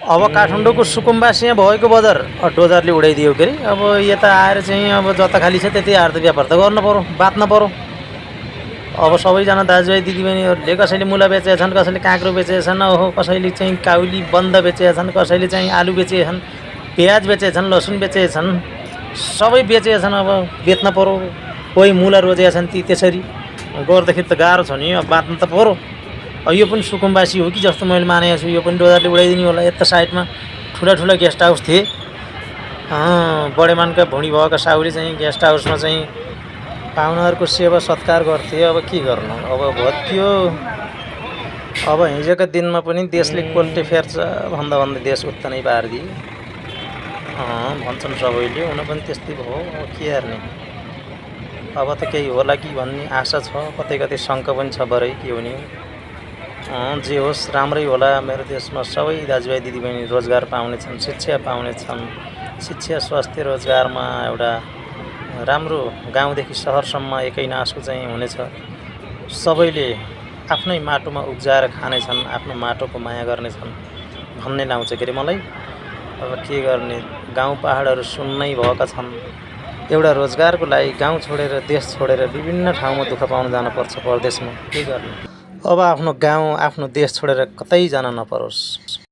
अब काठमाडौँको सुकुम्बासी यहाँ भएको बजार डोजरले उडाइदियो के अरे। अब यता आएर चाहिँ अब जता खाली छ त्यति आएर त व्यापार त गर्नु पऱ्यो, बाँच्न पऱ्यो। अब सबैजना दाजुभाइ दिदीबहिनीहरूले कसैले मुला बेचेका छन्, कसैले काँक्रो बेचेका छन्, ओहो कसैले चाहिँ काउली बन्द बेचेका छन्, कसैले चाहिँ आलु बेचेका छन्, प्याज बेचेका छन्, लसुन बेचेका छन्, सबै बेचेका छन्। अब बेच्न पऱ्यो। कोही मुला रोजेका छन् ती त्यसरी गर्दाखेरि त गाह्रो छ नि, अब बाँच्नु त पऱ्यो। यो पनि सुकुम्बासी हो कि जस्तो मैले मानेको छु। यो पनि डोजरले उडाइदिने होला। यता साइडमा ठुला ठुला गेस्ट हाउस थिए। बडेमानका भुँडी भएका साहुले चाहिँ गेस्ट हाउसमा चाहिँ पाहुनाहरूको सेवा सत्कार गर्थे। अब के गर्नु, अब भत्कियो। अब हिजोका दिनमा पनि देशले कोल्टे फेर्छ भन्दा भन्दै देश उत्ता नै पारिदिए भन्छन् सबैले। हुन पनि त्यस्तै भयो। अब के गर्ने, अब त केही होला कि भन्ने आशा छ। कतै कतै शङ्का पनि छ बरै के हुने। जे होस् राम्रै होला। मेरो देशमा सबै दाजुभाइ दिदीबहिनी रोजगार पाउने छन्, शिक्षा पाउने छन्। शिक्षा स्वास्थ्य रोजगारमा एउटा राम्रो गाउँदेखि सहरसम्म एकै नासको चाहिँ हुनेछ। सबैले आफ्नै माटोमा उब्जाएर खानेछन्, आफ्नो माटोको माया गर्नेछन् भन्ने लाउँछ के अरे मलाई। अब के गर्ने, गाउँ पहाडहरू सुन्नै भएका छन्। एउटा रोजगारको लागि गाउँ छोडेर देश छोडेर विभिन्न ठाउँमा दुःख पाउन जानुपर्छ परदेशमा। के गर्ने, अब आफ्नो गाउँ आफ्नो देश छोडेर कतै जान नपरोस्।